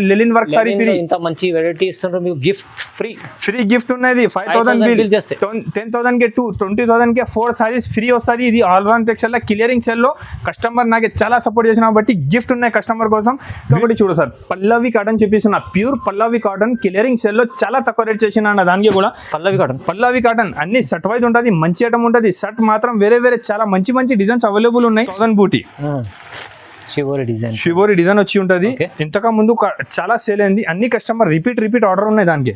లెలిన్ work sorry free. ఇంత మంచి variety ఇస్తున్నారు మీకు. గిఫ్ట్ ఫ్రీ గిఫ్ట్ ఉన్నది. 5,000 బిల్ చేస్తే 10,000 కి 2, 20,000 కి 4 సారీస్ ఫ్రీ వస్తుంది. ఇది ఆల్రౌండ్ టెక్స్టైల్ క్లియరింగ్ సెల్ లో కస్టమర్ నాకు చాలా సపోర్ట్ చేసిన బట్టి గిఫ్ట్ ఉన్నాయి కస్టమర్ కోసం. కాబట్టి చూడు సార్, పల్లవి కాటన్ చూపిస్తున్నా. ప్యూర్ పల్లవి కాటన్ క్లియరింగ్ సెల్ లో చాలా తక్కువ రేట్ చేసిన అన్న. దానికి కూడా పల్లవి కాటన్ అన్ని షర్ట్ వైజ్ ఉంటుంది, మంచి ఐటమ్ ఉంటుంది. షర్ట్ మాత్రం వేరే చాలా మంచి డిజైన్స్ అవైలబుల్ ఉన్నాయి. 1000 బూటీ షివోరి డిజైన్ వచ్చి ఉంటది. ఇంతకు ముందు చాలా సేల్ అయింది. అన్ని కస్టమర్ రిపీట్ ఆర్డర్ ఉన్నాయి దానికి.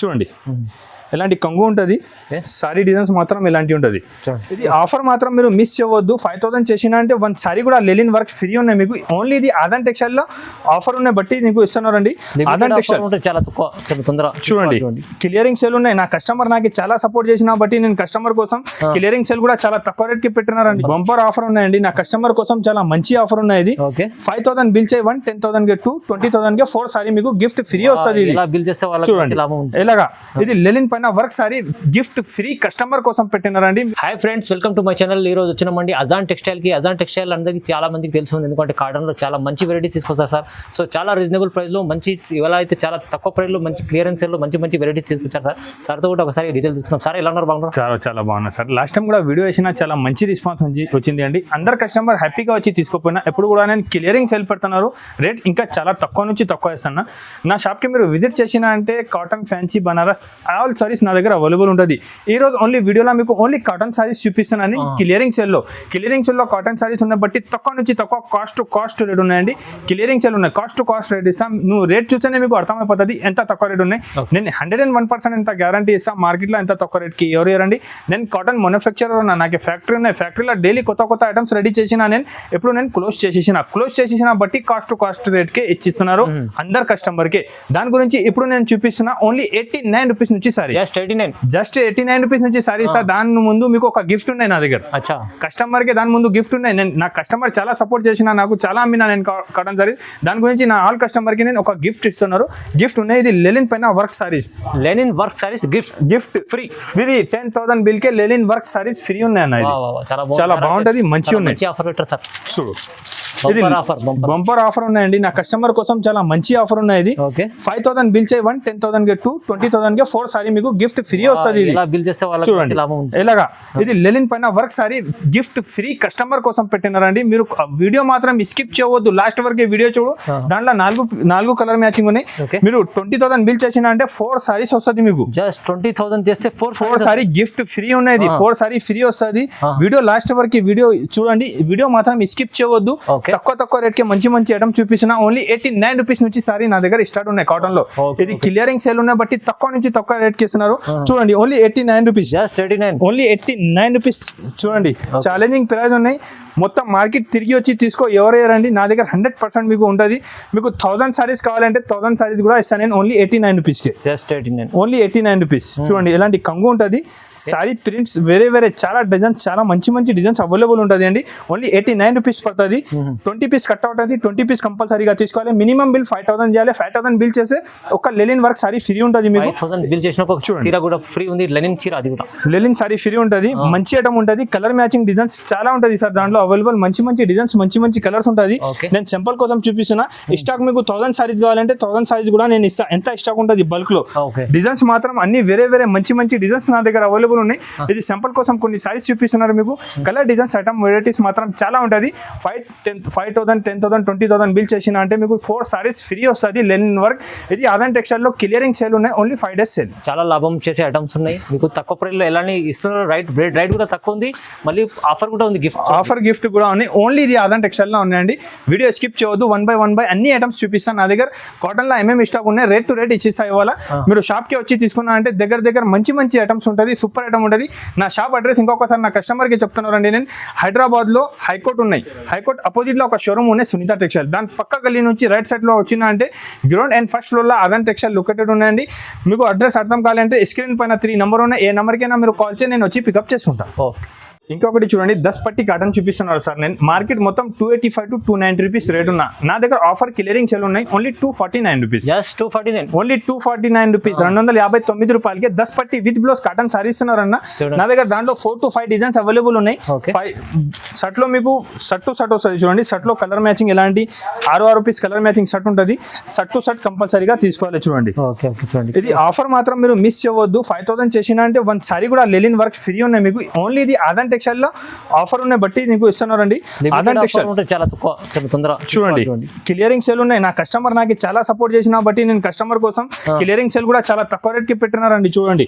చూడండి ఎలాంటి కంగు ఉంటుంది. సారీ డిజైన్స్ మాత్రం ఇలాంటి ఉంటుంది. ఇది ఆఫర్ మాత్రం మీరు మిస్ చేయవద్దు. 5,000 చేసిన అంటే 1 సారీ కూడా లెలిన్ వర్క్ ఫ్రీ ఉన్నాయి మీకు. ఓన్లీ ఇది ఆదాన్ టెక్స్టైల్ లో ఆఫర్ ఉన్నాయి బట్టి నీకు ఇస్తున్నారండి. ఆదాన్ టెక్స్టైల్ చూడండి క్లియరింగ్ సేల్ ఉన్నాయి. నా కస్టమర్ నాకు చాలా సపోర్ట్ చేసిన బట్టి నేను కస్టమర్ కోసం క్లియరింగ్ సేల్ కూడా చాలా తక్కువ రేట్ కి పెట్టినారండి. బంపర్ ఆఫర్ ఉన్నాయండి. నా కస్టమర్ కోసం చాలా మంచి ఆఫర్ ఉన్నాయి. ఇది 5,000 బిల్ చేయి 1, 10,000 కి 2, 20,000 కి 4 సారీ మీకు గిఫ్ట్ ఫ్రీ వస్తుంది. చూడండి ఎలాగా ఇది లెలిన్ work sari gift free customer కోసం పెట్టినారండి. Hi friends, welcome to my channel. ఈ రోజు వచ్చినామండి అజాన్ టెక్స్టైల్ కి. అజాన్ టెక్స్టైల్ అందరికి చాలా మందికి తెలుసు, ఎందుకంటే కాటన్ లో చాలా మంచి వెరైటీస్ తీసుకొస్తారు సార్. సో చాలా రీజనబుల్ ప్రైస్ లో మంచి, ఇవాళ అయితే చాలా తక్కువ ప్రైస్ లో మంచి క్లియరెన్స్ లో మంచి వెరైటీస్ తీసుకొచ్చారు సార్. సార్ తో కూడా ఒకసారి డీటెయిల్ తీసుకున్నాం. సార్ ఎలా ఉన్నారు? బాగున్నారు? చాలా బాగున్నారు సార్. లాస్ట్ టైం కూడా వీడియో వేసినా చాలా మంచి రెస్పాన్స్ వచ్చింది అండి. అందరు కస్టమర్ హ్యాపీగా వచ్చి తీసుకోపోయినా. ఎప్పుడు కూడా నేను క్లియరింగ్ సేల్ పెడుతున్నారు. రేట్ ఇంకా చాలా తక్కువ నుంచి తక్కువ ఇస్తున్నా. నా షాప్ కి మీరు విజిట్ చేసినా అంటే cotton, fancy, Banaras all saris నా దగ్గర అవైలబుల్ ఉంటుంది. ఈ రోజు ఓన్లీ వీడియోలో మీకు ఓన్లీ కాటన్ సారీస్ చూపిస్తున్నాను. క్లియరింగ్ సెల్ లో కాటన్ సారీస్ ఉన్న బట్టి తక్కువ నుంచి తక్కువ కాస్ట్ రేట్ ఉన్నాయండి. క్లియరింగ్ సెల్ ఉన్నాయి. కాస్ట్ రేట్ ఇస్తాం. నువ్వు రేట్ చూస్తేనే మీకు అర్థమైపోతుంది ఎంత తక్కువ రేట్ ఉన్నాయి. నేను 101% ఎంత గ్యారంటీ ఇస్తాను. మార్కెట్ లో ఎంత తక్కువ రేట్ కి ఎవరు ఇవ్వరండి. నేను కాటన్ మ్యానుఫ్యాక్చరర్ ఉన్నా. నాకు ఫ్యాక్టరీ ఉన్నాయి. ఫ్యాక్టరీలో డైలీ కొత్త ఐటమ్స్ రెడీ చేసిన. నేను క్లోజ్ చేసేసిన బట్టి కాస్ట్ రేట్ కి ఇచ్చిస్తున్నారు అందరు కస్టమర్ కి. దాని గురించి ఇప్పుడు నేను చూపిస్తున్నా. ఓన్లీ 89 రూపీస్ నుంచి సారీ. జస్ట్ 89 రూపీస్ నుంచి సారీ ఇస్తా. దాని ముందు మీకు ఒక గిఫ్ట్ ఉన్నాయి నా దగ్గర. కస్టమర్ కి దాని ముందు గిఫ్ట్ ఉన్నాయి. నా కస్టమర్ చాలా సపోర్ట్ చేసిన, నాకు చాలా అమ్మినా నేను కాటన్ సారీ. దాని గురించి నా ఆల్ కస్టమర్ కి నేను ఒక గిఫ్ట్ ఇస్తున్నారు. గిఫ్ట్ ఉన్నాయి. ఇది లెలిన్ పైన work saris. Gift free 10,000 bill కే లెలిన్ వర్క్ సారీస్ ఫ్రీ ఉన్నాయి అన్న. చాలా బాగుంటది, మంచి ఉన్నాయి. చూడు ఇది బంపర్ ఆఫర్ ఉన్నాయండి. నా కస్టమర్ కోసం చాలా మంచి ఆఫర్ ఉన్నాయి. ఇది 5,000 బిల్ చేయి 1, 10,000 కి 2, 20,000 కి 4 సారీ మీకు గిఫ్ట్ ఫ్రీ వస్తుంది. చూడండి ఎలాగా ఇది లెలిన్ పైన work sari gift free customer కోసం పెట్టినారండి. మీరు వీడియో మాత్రం స్కిప్ చేయవద్దు. లాస్ట్ వరకు వీడియో చూడు. దాంట్లో 4 కలర్ మ్యాచింగ్ ఉన్నాయి. మీరు 20,000 బిల్ చేసిన అంటే 4 సారీస్ వస్తుంది మీకు. జస్ట్ 20,000 చేస్తే 4 సారీ గిఫ్ట్ ఫ్రీ ఉన్నాయి. 4 సారీ ఫ్రీ వస్తుంది. వీడియో లాస్ట్ వరకు వీడియో చూడండి. వీడియో మాత్రం స్కిప్ చేయవద్దు. తక్కువ రేట్ కి మంచి ఐటమ్ చూపిస్తున్నా. ఓన్లీ 89 రూపీస్ నుంచి సారీ నా దగ్గర స్టార్ట్ ఉన్నాయి కాటన్ లో. ఇది క్లియరింగ్ సేల్ ఉన్నాయి బట్టి తక్కువ నుంచి తక్కువ రేట్ కి ఇస్తున్నారు. చూడండి ఓన్లీ 89 రూపీస్. Only 89 rupees. చూడండి ఛాలెంజింగ్ ప్రైస్ ఉన్నాయి. మొత్తం మార్కెట్ తిరిగి వచ్చి తీసుకో. ఎవరేరండి నా దగ్గర 100% మీకు ఉంటుంది. మీకు 1000 సారీస్ కావాలంటే 1000 సారీస్ కూడా ఇస్తాను నేను. ఓన్లీ 89 రూపీస్ కి. Only 89 rupees. చూడండి ఎలాంటి కంగు ఉంటుంది. సారీ ప్రింట్స్ వేరే చాలా డిజైన్స్, చాలా మంచి డిజైన్స్ అవైలబుల్ ఉంటుంది అండి. ఓన్లీ 89 రూపీస్ పడుతుంది. 20 పీస్ కట్ అవుతుంది. 20 పీస్ కంపల్సరీగా తీసుకోవాలి. మినిమం బిల్ 5,000 చేయాలి. 5,000 బిల్ చేస్తే ఒక లెలిన్ వర్క్ సారీ ఫ్రీ ఉంటుంది మీకు. లెలిన్ సారీ ఫ్రీ ఉంటుంది. మంచి ఐటమ్ ఉంటుంది. కలర్ మ్యాచింగ్ డిజైన్స్ చాలా ఉంటుంది సార్ దాంట్లో అవైలబుల్. మంచి డిజైన్స్, మంచి కలర్స్ ఉంటుంది. నేను సింపుల్ కోసం చూపిస్తున్నా. స్టాక్ మీకు 1000 సారీస్ కావాలంటే 1000 సారీస్ కూడా నేను ఇస్తా. ఎంత స్టాక్ ఉంటుంది బల్క్ లో. డిజైన్స్ మాత్రం అన్ని వేరే మంచి డిజైన్స్ నా దగ్గర అవైలబుల్ ఉన్నాయి. ఇది సింపుల్ కోసం కొన్ని సారీస్ చూపిస్తున్నారు మీకు. కలర్ డిజైన్స్ ఐటమ్ వెరైటీస్ మాత్రం చాలా ఉంటుంది. 5,000, 10,000, 20,000 బిల్ చేసిన అంటే మీకు 4 సారీస్ ఫ్రీ వస్తుంది లెనిన్ వర్క్. ఇది ఆదాన్ టెక్స్టైల్ లో క్లియరింగ్ సేల్ ఉన్నాయి. Only 5 days sale. చాలా లాభం చేసే ఐటమ్స్ ఉన్నాయి మీకు. తక్కువ ప్రైస్ లో ఎలాంటి ఇస్తున్నారు. రైట్ కూడా తక్కువ ఉంది. మళ్ళీ ఆఫర్ కూడా ఉంది. గిఫ్ట్ కూడా ఉన్నాయి. ఓన్లీ ఇది ఆదాన్ టెక్స్టైల్ లో ఉన్నాయండి. వీడియో స్కిప్ చేయవద్దు. 1 by 1 అన్ని ఐటమ్స్ చూపిస్తాను. నా దగ్గర కాటన్ లో ఏమేమి స్టాక్ ఉన్నాయి రేట్ టు రేట్ ఇచ్చిస్తాయి. ఇవాళ మీరు షాప్ కి వచ్చి తీసుకున్నా అంటే దగ్గర మంచి ఐటమ్స్ ఉంటుంది. సూపర్ ఐటమ్ ఉంటుంది. నా షాప్ అడ్రస్ ఇంకొకసారి నా కస్టమర్ కి చెప్తున్నారండి. నేను హైదరాబాద్ లో హైకోర్ట్ ఉన్నాయి. హైకోర్ట్ అపోజిట్ లో ఒక షోరూమ్ ఉన్నాయి సునీత టెక్స్టైల్. దాని పక్క గల్లీ నుంచి రైట్ సైడ్ లో వచ్చిన అంటే గ్రౌండ్ అండ్ ఫస్ట్ ఫ్లోర్ లో ఆదాన్ టెక్స్టైల్ లొకేటెడ్ ఉన్నాయండి. మీకు అడ్రస్ అర్థం కావాలంటే స్క్రీన్ పైన 3 నెంబర్ ఉన్నాయి. ఏ నెంబర్కైనా మీరు కాల్ చేసి నేను వచ్చి పికప్ చేసుకుంటాను. ఇంకొకటి చూడండి 10 పట్టి కాటన్ చూపిస్తున్నారు సార్. నేను మార్కెట్ మొత్తం 285 to 290 రూపీస్ రేట్ ఉన్నా. నా దగ్గర ఆఫర్ క్లియరింగ్ సేల్ ఉన్నాయి. Only 249 rupees. Just 249. Only 249 rupees. 259 రూపాయలకి 10 పట్టి విత్ బ్లౌజ్ కాటన్ సారీ ఇస్తున్నారన్న. నా దగ్గర దాంట్లో 4 to 5 డిజైన్స్ అవైలబుల్ ఉన్నాయి. షర్ట్ లో మీకు షర్ట్ వస్తుంది చూడండి. షర్ట్ లో కలర్ మ్యాచింగ్ ఎలాంటి 6 రూపీస్ కలర్ మ్యాచింగ్ షర్ట్ ఉంటుంది. షర్ట్ టు షర్ట్ కంపల్సరీగా తీసుకోవాలి చూడండి. ఇది ఆఫర్ మాత్రం మీరు మిస్ చేయవద్దు. 5000 చేసినా అంటే 1 సారీ కూడా లెలిన్ వర్క్ ఫ్రీ ఉన్నాయి మీకు. ఓన్లీ ఇది ఆదాన్ టెక్స్టైల్ లో ఆఫర్ ఉన్నాయి బట్టి నీకు ఇస్తున్నారండి. ఆదాన్ టెక్స్టైల్ చాలా తక్కువ, చాలా తొందర చూడండి. క్లియరింగ్ సేల్ ఉన్నాయి. నా కస్టమర్ నాకు చాలా సపోర్ట్ చేసిన బట్టి నేను కస్టమర్ కోసం క్లియరింగ్ సేల్ కూడా చాలా తక్కువ రేట్ కి పెట్టినారండి చూడండి.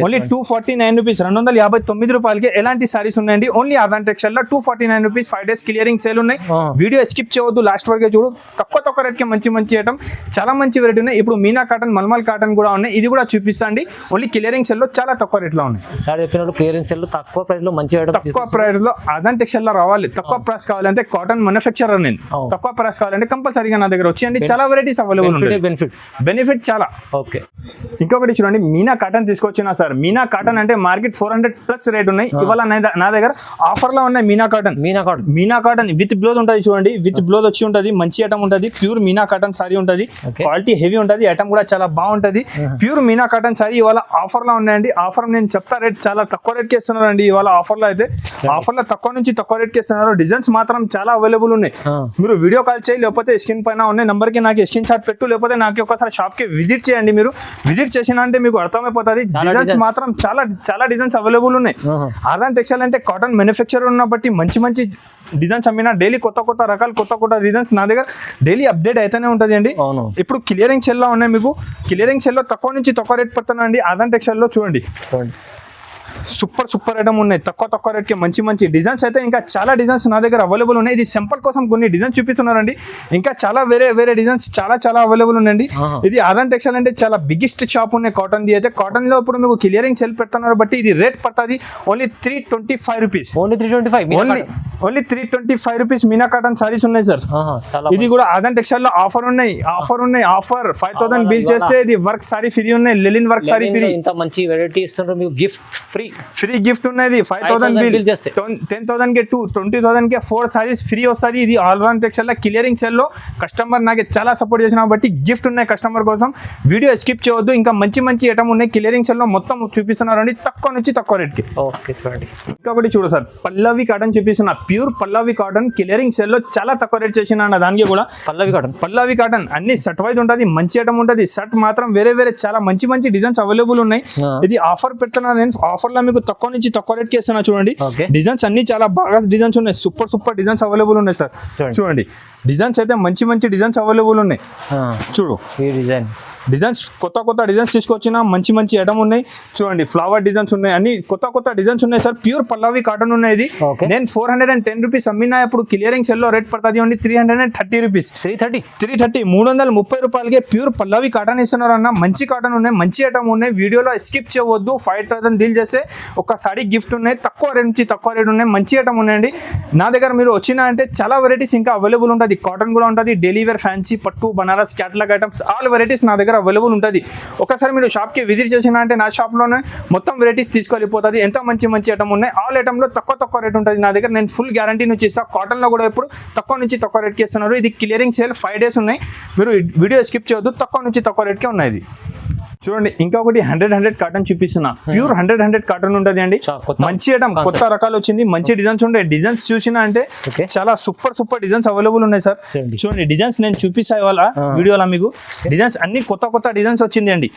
Only 249 rupees. 259 రూపాయలకి ఎలాంటి సారీస్ ఉన్నాయండి. ఓన్లీ ఆదాన్ టెక్స్టైల్ లో 249 రూపీస్ 5 days క్లియరింగ్ సేల్ ఉన్నాయి. వీడియో స్కిప్ చేయవద్దు, లాస్ట్ వరకే చూడు. తక్కువ రేట్ కి మంచి ఐటమ్, చాలా మంచి వెరైటీ ఉన్నాయి. ఇప్పుడు మీనా కాటన్, మల్మల్ కాటన్ కూడా ఉన్నాయి. ఇది కూడా చూపిస్తాండి. ఓన్లీ క్లియరింగ్ సేల్ లో చాలా తక్కువ రేట్ లో ఉన్నాయి. సార్ చెప్పినట్టు క్లియరింగ్ సేల్ లో తక్కువ ప్రైస్ లో మంచి తక్కువ ప్రైస్ లో ఆదాన్ టెక్స్టైల్ లో రావాలి. తక్కువ ప్రైస్ కావాలంటే కాటన్ మ్యానుఫ్యాక్చరర్ నేను. తక్కువ ప్రైస్ కావాలంటే కంపల్సరీగా నా దగ్గర వచ్చేయండి. చాలా వెరైటీస్ అవైలబుల్ ఉంటాయి. బెనిఫిట్ చాలా. ఓకే. ఇంకొకటి చూడండి, మీనా కాటన్ తీసుకొచ్చినా సార్. మీనా కాటన్ అంటే మార్కెట్ 400+ రేట్ ఉన్నాయి. ఇవాళ నా దగ్గర ఆఫర్ లో ఉన్నాయి మీనా కాటన్ విత్ బ్లౌజ్ ఉంటుంది చూడండి. విత్ బ్లౌజ్ వచ్చి ఉంటుంది. మంచి ఐటమ్ ఉంటుంది. ప్యూర్ మీనా కాటన్ సారీ ఉంటుంది. క్వాలిటీ హెవీ ఉంటుంది. ఐటమ్ కూడా చాలా బాగుంటుంది. ప్యూర్ మీనా కాటన్ సారీ ఇవాళ ఆఫర్ లో ఉన్నాయండి. ఆఫర్ నేను చెప్తా, రేట్ చాలా తక్కువ రేట్ కి ఇస్తున్నారండి ఇవాళ ఆఫర్ లో. అయితే ఆఫర్ లో తక్కువ నుంచి తక్కువ రేట్ కి ఇస్తున్నారు. డిజైన్స్ మాత్రం చాలా అవైలబుల్ ఉన్నాయి. మీరు వీడియో కాల్ చేయి, లేకపోతే స్క్రీన్ పైన ఉన్నాయి నంబర్ కి నాకు స్క్రీన్ షాట్ పెట్టు, లేకపోతే నాకు ఒకసారి షాప్ కి విజిట్ చేయండి. మీరు విజిట్ చేసిన అంటే మీకు అర్థమైపోతుంది. డిజైన్స్ మాత్రం చాలా డిజైన్స్ అవైలబుల్ ఉన్నాయి. ఆదాన్ టెక్స్టైల్ అంటే కాటన్ మ్యానుఫ్యాక్చర్ ఉన్న బట్టి మంచి డిజైన్స్ అమ్మినా డైలీ కొత్త రకాలు కొత్త డిజైన్స్ నా దగ్గర డైలీ అప్డేట్ అయితేనే ఉంటుంది అండి. ఇప్పుడు క్లియరింగ్ సెల్ లో ఉన్నాయి. మీకు క్లియరింగ్ సెల్ లో తక్కువ నుంచి తక్కువ రేట్ పడుతున్నాయండి. ఆదాన్ టెక్స్టైల్ లో చూడండి. సూపర్ ఐటమ్ ఉన్నాయి. తక్కువ రేట్ కి మంచి డిజైన్స్ అయితే ఇంకా చాలా డిజైన్స్ నా దగ్గర అవైలబుల్ ఉన్నాయి. ఇది సింపుల్ కోసం కొన్ని డిజైన్స్ చూపిస్తున్నారండి. ఇంకా చాలా వేరే డిజైన్స్ చాలా అవైలబుల్ ఉన్నాయండి. ఇది ఆదాన్ టెక్స్టైల్ అంటే చాలా బిగ్గెస్ట్ షాప్ ఉన్నాయి కాటన్ ది. అయితే కాటన్ లో ఇప్పుడు మీకు క్లియరింగ్ సెల్ పెడుతున్నారు బట్టి ఇది రేట్ పడుతుంది only 325 rupees. Only 325 rupees Meena cotton saris ఉన్నాయి సార్. ఇది కూడా ఆదాన్ టెక్స్టైల్ లో ఆఫర్ ఉన్నాయి. 5000 బిల్ చేస్తే ఇది వర్క్ సారీ ఫ్రీ ఉన్నాయి. లెలిన్ వర్క్ సారీ ఫ్రీ. ఇంత మంచి వెరైటీ ఇస్తున్నారు మీకు. గిఫ్ట్ ఫ్రీ గిఫ్ట్ ఉన్నది. 5000 బిల్ చేస్తే 10,000 కి 20,000 కి 4 సారీస్ ఫ్రీ వస్తుంది. ఇది ఆదాన్ టెక్స్టైల్ లో క్లియరింగ్ సెల్ లో కస్టమర్ నాకు చాలా సపోర్ట్ చేసిన బట్టి గిఫ్ట్ ఉన్నాయి కస్టమర్ కోసం. వీడియో స్కిప్ చేయవద్దు. ఇంకా మంచి ఐటమ్ ఉన్నాయి క్లియరింగ్ సెల్ లో మొత్తం చూపిస్తున్నారండి తక్కువ నుంచి తక్కువ రేట్ కి. ఇంకొకటి చూడు సార్, పల్లవి కాటన్ చూపిస్తున్నా. ప్యూర్ పల్లవి కాటన్ క్లియరింగ్ సెల్ లో చాలా తక్కువ రేట్ చేసిన దానికి కూడా. పల్లవి కాటన్ అన్ని షర్ట్ వైజ్ ఉంటుంది. మంచి ఐటమ్ ఉంటుంది. షర్ట్ మాత్రం వేరే చాలా మంచి డిజైన్స్ అవైలబుల్ ఉన్నాయి. ఇది ఆఫర్ పెడుతున్నా నేను. ఆఫర్ లో మీకు తక్కువ నుంచి తక్కువ రేట్ కి ఇస్తున్నా చూడండి. డిజైన్స్ అన్ని చాలా బాగా డిజైన్స్ ఉన్నాయి. సూపర్ డిజైన్స్ అవైలబుల్ ఉన్నాయి సార్. చూడండి డిజైన్స్ అయితే మంచి డిజైన్స్ అవైలబుల్ ఉన్నాయి. చూడు డిజైన్స్ కొత్త డిజైన్స్ తీసుకొచ్చిన మంచి ఐటమ్ ఉన్నాయి. చూడండి ఫ్లవర్ డిజైన్స్ ఉన్నాయి. అన్ని కొత్త డిజైన్స్ ఉన్నాయి సార్. ప్యూర్ పల్లవి కాటన్ ఉన్నాయి. ఇది నేను 410 రూపీస్ అమ్మినా. ఇప్పుడు క్లియరింగ్ సెల్ లో రేట్ పడుతుంది ఓన్లీ 330 రూపీస్. 330 రూపాయలకి ప్యూర్ పల్లవి కాటన్ ఇస్తున్నారు అన్న. మంచి కాటన్ ఉన్నాయి. మంచి ఐటమ్ ఉన్నాయి. వీడియోలో స్కిప్ చేయవద్దు. 5000 డీల్ చేస్తే ఒక సారీ గిఫ్ట్ ఉన్నాయి. తక్కువ రేట్ నుంచి తక్కువ రేట్ ఉన్నాయి. మంచి ఐటమ్ ఉన్నాయండి నా దగ్గర. మీరు వచ్చినా అంటే చాలా వెరైటీస్ ఇంకా అవైలబుల్ ఉంటుంది. కాటన్ కూడా ఉంటుంది. డైలీ వేర్, ఫ్యాన్సీ, పట్టు, Banaras, catalogue items all varieties నా దగ్గర అవైలబుల్ ఉంటుంది. ఒకసారి మీరు షాప్ కి విజిట్ చేసినా అంటే నా షాప్ లోనే మొత్తం వెరైటీస్ తీసుకెళ్ళిపోతుంది. ఎంత మంచి ఐటమ్ ఉన్నాయి. ఆల్ ఐటమ్ లో తక్కువ రేట్ ఉంటుంది నా దగ్గర. నేను ఫుల్ గ్యారంటీ నుంచి ఇస్తాను. కాటన్ లో కూడా ఇప్పుడు తక్కువ నుంచి తక్కువ రేట్ కి ఇస్తున్నారు. ఇది క్లియరింగ్ సేల్ 5 days ఉన్నాయి. మీరు వీడియో స్కిప్ చేయొద్దు. తక్కువ నుంచి తక్కువ రేట్ కి ఉన్నాయి. ఇది చూడండి ఇంకొకటి 100 కాటన్ చూపిస్తున్నా. ప్యూర్ 100 కాటన్ ఉంటుంది అండి. మంచి ఐటమ్ కొత్త రకాలు వచ్చింది. మంచి డిజైన్స్ ఉంటాయి. డిజైన్స్ చూసినా అంటే చాలా సూపర్ డిజైన్స్ అవైలబుల్ ఉన్నాయి సార్. చూడండి డిజైన్స్ నేను చూపిస్తా ఇవాళ వీడియోలో మీకు. డిజైన్స్ అన్ని కొత్త డిజైన్స్ వచ్చింది అండి.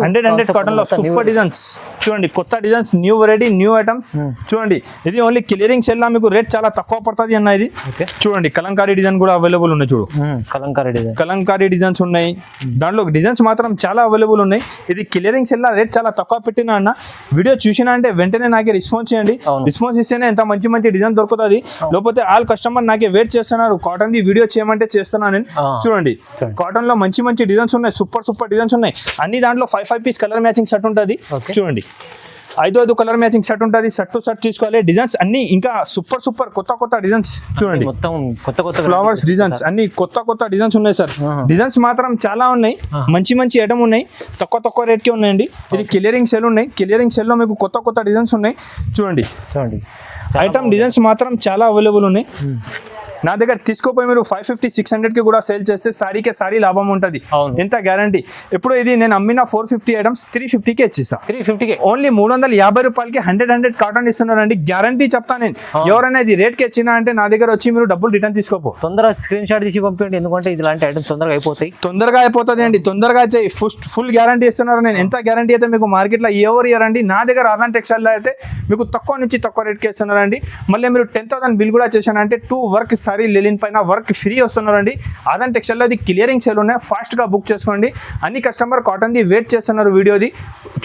100 కాటన్ లో సూపర్ డిజైన్స్. చూడండి కొత్త designs, new variety, new items. చూడండి ఇది ఓన్లీ క్లియరింగ్ సెల్ లా మీకు రేట్ చాలా తక్కువ పడుతుంది అన్న. ఇది చూడండి కలంకారీ డిజైన్ కూడా అవైలబుల్ ఉన్నాయి. చూడు కలంకారీ డిజైన్స్ ఉన్నాయి. దాంట్లో డిజైన్స్ మాత్రం చాలా అవైలబుల్ ఉన్నాయి. ఇది క్లియరింగ్ సెల్ రేట్ చాలా తక్కువ పెట్టినా అన్న. వీడియో చూసినా అంటే వెంటనే నాకే రెస్పాన్స్ చేయండి. రెస్పాన్స్ ఇస్తేనే ఎంత మంచి డిజైన్ దొరుకుతుంది. లేకపోతే ఆల్ కస్టమర్ నాకే వెయిట్ చేస్తున్నారు. కాటన్ ది వీడియో చేయమంటే చేస్తున్నా నేను. చూడండి కాటన్ లో మంచి డిజైన్స్ ఉన్నాయి. సూపర్ డిజైన్స్ ఉన్నాయి. అన్ని దాంట్లో 5 పీస్ కలర్ మ్యాచింగ్ షర్ట్ ఉంటుంది. చూడండి 5 కలర్ మ్యాచింగ్ షర్ట్ ఉంటుంది. షర్ట్ టు షర్ట్ తీసుకోవాలి. డిజైన్స్ అన్ని ఇంకా సూపర్ కొత్త డిజైన్స్. చూడండి మొత్తం కొత్త ఫ్లవర్స్ డిజైన్స్ అన్ని కొత్త డిజైన్స్ ఉన్నాయి సార్. డిజైన్స్ మాత్రం చాలా ఉన్నాయి. మంచి ఐటమ్ ఉన్నాయి. తక్కువ రేట్ కి ఉన్నాయండి. ఇది క్లియరింగ్ సెల్ ఉన్నాయి. క్లియరింగ్ సెల్ లో మీకు కొత్త డిజైన్స్ ఉన్నాయి. చూడండి ఐటమ్ డిజైన్స్ మాత్రం చాలా అవైలబుల్ ఉన్నాయి నా దగ్గర తీసుకోపోయి మీరు 550-600కి కూడా సేల్ చేస్తే సారీకే సారీ లాభం ఉంటుంది అవును. ఎంత గ్యారంటీ ఇప్పుడు ఇది నేను అమ్మిన 450 ఐటమ్స్ 350కి ఇచ్చిస్తా 350కి ఓన్లీ 350 రూపాయలకి 100 కాటన్ ఇస్తున్నారండి గ్యారంటీ చెప్తా నేను ఎవరైనా ఇది రేట్కి ఇచ్చినా అంటే నా దగ్గర వచ్చి మీరు డబ్బులు రిటర్న్ తీసుకోపో తొందరగా స్క్రీన్ షాట్ తీసి పంపించండి ఎందుకంటే ఇలాంటి ఐటమ్స్ తొందరగా అయిపోతాయి తొందరగా అయిపోతుంది అండి తొందరగా చేయి ఫుల్ గ్యారంటీ ఇస్తున్నారు నేను ఎంత గ్యారంటీ అయితే మీకు మార్కెట్లో ఎవరు ఇయ్యారండి నా దగ్గర ఆదాన్ టెక్స్టైల్లో అయితే మీకు తక్కువ నుంచి తక్కువ రేట్కి ఇస్తున్నారండి మళ్ళీ మీరు 10,000 బిల్ కూడా చేశానంటే 2 వర్క్ సారీ లెలిన్ పైన వర్క్ ఫ్రీ వస్తున్నారండి ఆదాన్ టెక్స్టైల్లో అది క్లియరింగ్ సేల్ ఉన్నాయి ఫాస్ట్గా బుక్ చేసుకోండి అన్ని కస్టమర్ కాటన్ది వెయిట్ చేస్తున్నారు వీడియోది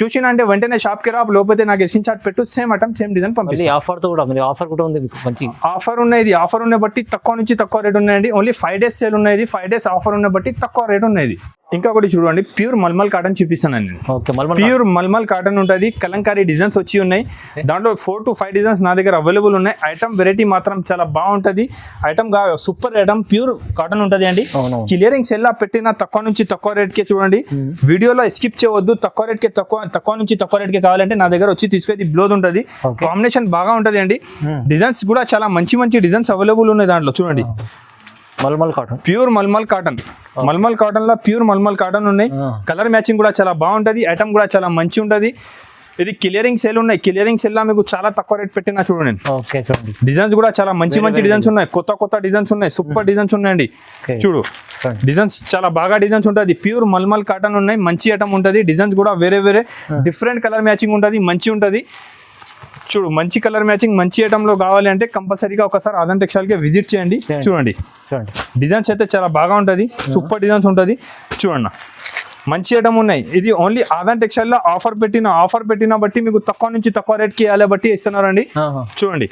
చూసినా అంటే వెంటనే షాప్కి రా లోపైతే నాకు స్క్రీన్ షాట్ పెట్టు సేమ్ ఐటమ్ సేమ్ డిజైన్ పంపిస్తాను ఆఫర్తో కూడా మరి ఆఫర్ కూడా ఉంది మీకు మంచి ఆఫర్ ఉన్నాయి ఆఫర్ ఉన్నాయి బట్టి తక్కువ నుంచి తక్కువ రేట్ ఉన్నాయండి ఓన్లీ 5 days సేల్ ఉన్నాయి 5 days ఆఫర్ ఉన్న బట్టి తక్కువ రేట్ ఉన్నది ఇంకొకటి చూడండి ప్యూర్ మల్మల్ కాటన్ చూపిస్తాను నేను okay mulmul pure mulmul cotton ఉంటుంది కలంకారీ డిజైన్స్ వచ్చి ఉన్నాయి దాంట్లో 4 to 5 డిజైన్స్ నా దగ్గర అవైలబుల్ ఉన్నాయి ఐటమ్ వెరైటీ మాత్రం చాలా బాగుంటుంది item super item pure cotton ఉంటుంది అండి క్లియరింగ్ సెల్ పెట్టిన తక్కువ నుంచి తక్కువ రేట్కి చూడండి వీడియోలో స్కిప్ చేయవద్దు తక్కువ రేట్కి తక్కువ నుంచి తక్కువ రేట్కి కావాలంటే నా దగ్గర వచ్చి తీసుకెళ్ళి బ్లౌజ్ ఉంటుంది కాంబినేషన్ బాగా ఉంటుంది అండి డిజైన్స్ కూడా చాలా మంచి డిజైన్స్ అవైలబుల్ ఉన్నాయి దాంట్లో చూడండి mulmul cotton pure mulmul cotton mulmul cotton లో ప్యూర్ మల్మల్ కాటన్ ఉన్నాయి కలర్ మ్యాచింగ్ కూడా చాలా బాగుంటది ఐటమ్ కూడా చాలా మంచి ఉంటది ఇది క్లియరింగ్ సేల్ ఉన్నాయి క్లియరింగ్ సేల్ లో మీకు చాలా తక్కువ రేట్ పెట్టినా చూడండి ఓకే చూడండి డిజైన్స్ కూడా చాలా మంచి డిజైన్స్ ఉన్నాయి కొత్త డిజైన్స్ ఉన్నాయి సూపర్ డిజైన్స్ ఉన్నాయండి చూడు డిజైన్స్ చాలా బాగా డిజైన్స్ ఉంటుంది ప్యూర్ మల్మల్ కాటన్ ఉన్నాయి మంచి ఐటమ్ ఉంటుంది డిజైన్స్ కూడా వేరే డిఫరెంట్ కలర్ మ్యాచింగ్ ఉంటుంది మంచి ఉంటుంది చూడు మంచి కలర్ మ్యాచింగ్ మంచి ఐటమ్ లో కావాలి అంటే కంపల్సరీగా ఒకసారి ఆదాన్ టెక్స్టైల్ కి విజిట్ చేయండి చూడండి డిజైన్స్ అయితే చాలా బాగా ఉంటుంది సూపర్ డిజైన్స్ ఉంటుంది చూడండి మంచి ఐటమ్ ఉన్నాయి ఇది ఓన్లీ ఆదాన్ టెక్స్టైల్ లో ఆఫర్ పెట్టిన బట్టి మీకు తక్కువ నుంచి తక్కువ రేట్ కి ఇవ్వాలి బట్టి ఇస్తున్నారండి చూడండి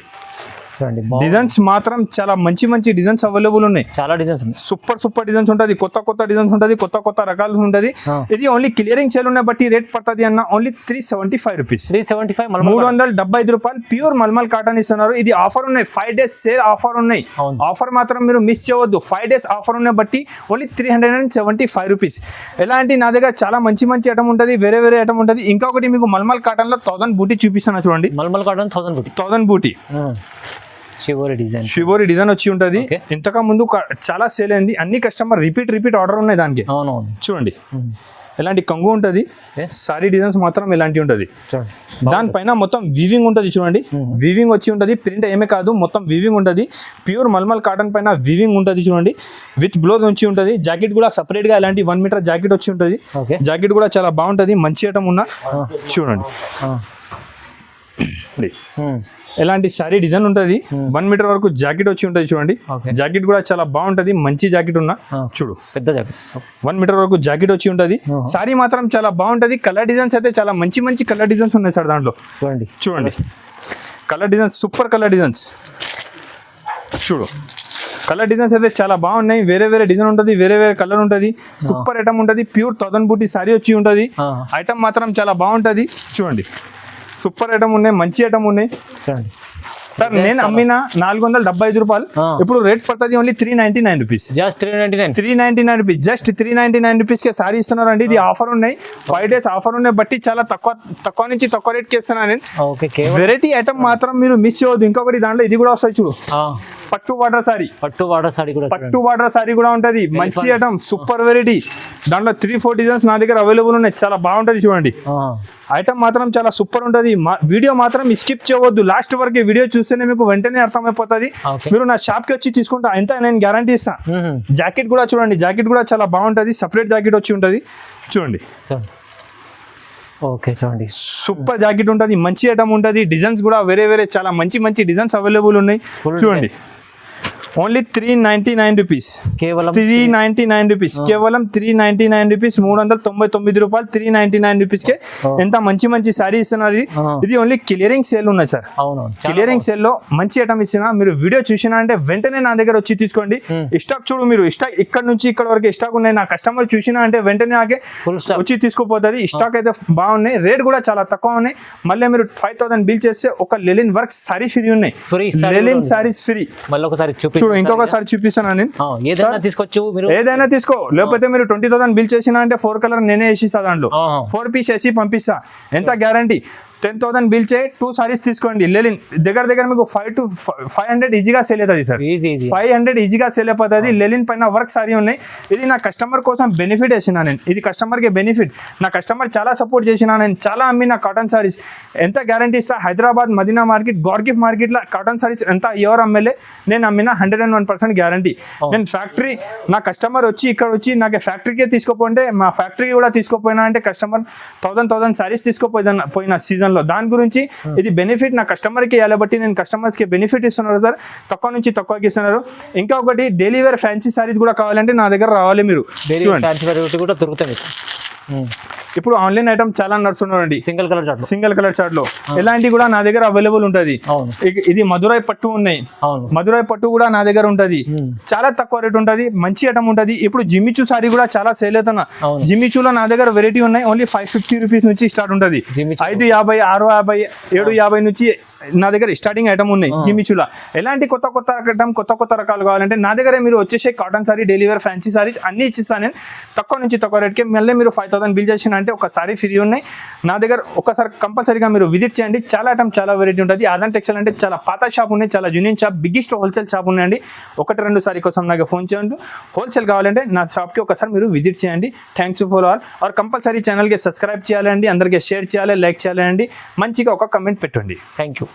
డిజైన్స్ మాత్రం చాలా మంచి డిజైన్స్ అవైలబుల్ ఉన్నాయి చాలా డిజైన్స్ ఉన్నాయి సూపర్ డిజైన్స్ ఉంటుంది కొత్త డిజైన్స్ ఉంటుంది కొత్త రకాలు ఉంటుంది ఇది ఓన్లీ క్లియరింగ్ సేల్ ఉన్న బట్టి రేట్ పడుతుంది అన్న ఓన్లీ 375 రూపీస్ 375 రూపాయలు ప్యూర్ మల్మల్ కాటన్ ఇస్తున్నారు ఇది ఆఫర్ ఉన్నాయి 5 days సేల్ ఆఫర్ ఉన్నాయి ఆఫర్ మాత్రం మీరు మిస్ చేయవద్దు 5 days ఆఫర్ ఉన్న బట్టి ఓన్లీ 375 రూపీస్ ఎలాంటి నా దగ్గర చాలా మంచి ఐటమ్ ఉంటుంది వేరే ఐటమ్ ఉంటుంది ఇంకొకటి మీకు మల్మల్ కాటన్ లో 1000 బూటీ చూపిస్తాను చూడండి మల్మల్ కాటన్ 1000 బూటీ షివోరి డిజైన్ వచ్చి ఉంటుంది ఇంతకు ముందు చాలా సేల్ అయింది అన్ని కస్టమర్ రిపీట్ ఆర్డర్ ఉన్నాయి దానికి చూడండి ఎలాంటి కంగు ఉంటుంది సారీ డిజైన్స్ మాత్రం ఎలాంటి ఉంటుంది దానిపైన మొత్తం వీవింగ్ ఉంటుంది చూడండి వీవింగ్ వచ్చి ఉంటుంది ప్రింట్ ఏమే కాదు మొత్తం వీవింగ్ ఉంటుంది ప్యూర్ మల్మల్ కాటన్ పైన వీవింగ్ ఉంటుంది చూడండి విత్ బ్లౌజ్ వచ్చి ఉంటుంది జాకెట్ కూడా సపరేట్ గా ఇలాంటి 1 మీటర్ జాకెట్ వచ్చి ఉంటుంది జాకెట్ కూడా చాలా బాగుంటుంది మంచి ఐటమ్ ఉన్న చూడండి ఎలాంటి సారీ డిజైన్ ఉంటుంది 1 మీటర్ వరకు జాకెట్ వచ్చి ఉంటుంది చూడండి జాకెట్ కూడా చాలా బాగుంటది మంచి జాకెట్ ఉన్న చూడు పెద్ద జాకెట్ 1 మీటర్ వరకు జాకెట్ వచ్చి ఉంటుంది సారీ మాత్రం చాలా బాగుంటది కలర్ డిజైన్స్ అయితే చాలా మంచి కలర్ డిజైన్స్ ఉన్నాయి సార్ దాంట్లో చూడండి colour designs super colour designs చూడు కలర్ డిజైన్స్ అయితే చాలా బాగున్నాయి వేరే డిజైన్ ఉంటుంది వేరే కలర్ ఉంటుంది సూపర్ ఐటమ్ ఉంటుంది ప్యూర్ 1000 బూటీ సారీ వచ్చి ఉంటుంది ఐటమ్ మాత్రం చాలా బాగుంటది చూడండి సూపర్ ఐటమ్ ఉన్నాయి మంచి ఐటమ్ ఉన్నాయి సార్ నేను అమ్మిన 475 రూపాయలు ఇప్పుడు రేట్ పడుతుంది only 399 rupees just 399 rupees just 399 rupees కే సారీ ఇస్తున్నారు అండి ఇది ఆఫర్ ఉన్నాయి 5 days ఆఫర్ ఉన్నాయి బట్టి చాలా తక్కువ నుంచి తక్కువ రేట్ కి ఇస్తున్నాను నేను వెరైటీ ఐటమ్ మాత్రం మీరు మిస్ చేయవద్దు ఇంకొకటి దాంట్లో ఇది కూడా వస్తాయి చూడు పట్టు వాటర్ సారీ కూడా ఉంటది మంచి ఐటమ్ సూపర్ వెరైటీ దాంట్లో 3-4 డిజైన్స్ నా దగ్గర అవైలబుల్ ఉన్నాయి చాలా బాగుంటది చూడండి ఐటమ్ మాత్రం చాలా సూపర్ ఉంటది వీడియో మాత్రం స్కిప్ చేయవద్దు లాస్ట్ వరకు వీడియో చూస్తేనే మీకు వెంటనే అర్థమైపోతుంది మీరు నా షాప్ కి వచ్చి తీసుకుంటా ఎంత నేను గ్యారంటీ ఇస్తాను జాకెట్ కూడా చూడండి జాకెట్ కూడా చాలా బాగుంటది సపరేట్ జాకెట్ వచ్చి ఉంటది చూడండి ఓకే చూడండి సూపర్ జాకెట్ ఉంటుంది మంచి ఐటమ్ ఉంటుంది డిజైన్స్ కూడా వేరే చాలా మంచి డిజైన్స్ అవైలబుల్ ఉన్నాయి చూడండి ఓన్లీ 399 రూపీస్ కేవలం 399 రూపీస్ కేవలం 399 రూపీస్ 399 రూపాయలు 399 రూపీస్ కే ఎంత మంచి సారీ ఇస్తున్నారు ఇది ఓన్లీ క్లియరింగ్ సేల్ ఉన్నాయి సార్ క్లియరింగ్ సేల్ లో మంచి ఐటమ్ ఇస్తున్నా మీరు వీడియో చూసినా అంటే వెంటనే నా దగ్గర వచ్చి తీసుకోండి స్టాక్ చూడు మీరు స్టాక్ ఇక్కడ నుంచి ఇక్కడ వరకు స్టాక్ ఉన్నాయి నా కస్టమర్ చూసినా అంటే వెంటనే నాకే వచ్చి తీసుకోపోతుంది స్టాక్ అయితే బాగున్నాయి రేట్ కూడా చాలా తక్కువ ఉన్నాయి మళ్ళీ మీరు 5000 బిల్ చేస్తే ఒక లెలిన్ వర్క్ సారీ ఫ్రీ ఉన్నాయి లెలిన్ సారీస్ ఫ్రీ మళ్ళీ ఒకసారి చూడు ఇంకొకసారి చూపిస్తాను నేను ఏదైనా తీసుకో లేకపోతే మీరు 20,000 బిల్ చేసినా అంటే 4 కలర్ నేనే వేసిస్తా దాంట్లో 4 పీస్ వేసి పంపిస్తా ఎంత గ్యారంటీ 10,000 బిల్ చేయి 2 సారీస్ తీసుకోండి లెలిన్ దగ్గర మీకు 500 ఈజీగా సేల్ అవుతుంది సార్. ఈజీ 500 ఈజీగా సేల్ అయిపోతుంది. లెలిన్ పైన వర్క్ సారీ ఉన్నాయి. ఇది నా కస్టమర్ కోసం బెనిఫిట్ వేసిన నేను. ఇది కస్టమర్కి బెనిఫిట్. నా కస్టమర్ చాలా సపోర్ట్ చేసిన నేను. చాలా అమ్మిన కాటన్ సారీస్. ఎంత గ్యారంటీ ఇస్తా, హైదరాబాద్ మదీనా మార్కెట్ గోర్గిఫ్ మార్కెట్లో కాటన్ సారీస్ ఎంత ఎవరు అమ్మేలే, నేను అమ్మిన 101% గ్యారంటీ. నేను ఫ్యాక్టరీ నా కస్టమర్ వచ్చి ఇక్కడ వచ్చి నాకు ఫ్యాక్టరీకే తీసుకోపోతే మా ఫ్యాక్టరీ కూడా తీసుకోపోయినా అంటే కస్టమర్ 1000 సారీస్ పోయిన సీజన్లో. దాని గురించి ఇది బెనిఫిట్ నా కస్టమర్కి ఇవ్వాలి. బట్టి నేను కస్టమర్స్కి బెనిఫిట్ ఇస్తున్నారు సార్. తక్కువ నుంచి తక్కువకి ఇస్తున్నారు. ఇంకా ఒకటి డైలీ వేర్ ఫ్యాన్సీ సారీస్ కూడా కావాలంటే నా దగ్గర రావాలి మీరు. కూడా దొరుకుతాయి. ఇప్పుడు ఆన్లైన్ ఐటమ్ చాలా నడుస్తున్నారండి. సింగిల్ కలర్ చార్ట్ లో ఎలాంటివి కూడా నా దగ్గర అవైలబుల్ ఉంటది. ఇది మధురై పట్టు ఉన్నాయి. మధురై పట్టు కూడా నా దగ్గర ఉంటది. చాలా తక్కువ రేట్ ఉంటది. మంచి ఐటమ్ ఉంటది. ఇప్పుడు జిమ్మిచూ సారీ కూడా చాలా సేల్ అవుతున్నా. జిమ్మిచూలో నా దగ్గర వెరైటీ ఉన్నాయి. ఓన్లీ 550 రూపీస్ నుంచి స్టార్ట్ ఉంటది. 550, 650, 750 నుంచి నా దగ్గర స్టార్టింగ్ ఐటమ్ ఉన్నాయి జిమ్మిచూలా. ఎలాంటి కొత్త ఐటమ్ కొత్త రకాలు కావాలంటే నా దగ్గర మీరు వచ్చేసే cotton sari, daily wear fancy sari అన్ని ఇచ్చిస్తాను నేను. తక్కువ నుంచి తక్కువ రేట్కి. మళ్ళీ మీరు 5,000 బిల్ చేసిన అంటే ఒక సారీ ఫ్రీ ఉన్నాయి నా దగ్గర. ఒకసారి కంపల్సరీగా మీరు విజిట్ చేయండి. చాలా ఐటమ్ చాలా వెరైటీ ఉంటుంది. అజాన్ టెక్స్టైల్ అంటే చాలా పాత షాప్ ఉన్నాయి, చాలా junior shop, biggest wholesale shop ఉన్నాయండి. 1-2 సారీ కోసం నాకు ఫోన్ చేయండి. హోల్సేల్ కావాలంటే నా షాప్కి ఒకసారి మీరు విజిట్ చేయండి. Thanks for all. और కంపల్సరీ ఛానల్కి సబ్స్క్రైబ్ చేయాలండి, అందరికీ షేర్ చేయాలి, లైక్ చేయాలండి, మంచిగా ఒక కమెంట్ పెట్టండి. Thank you.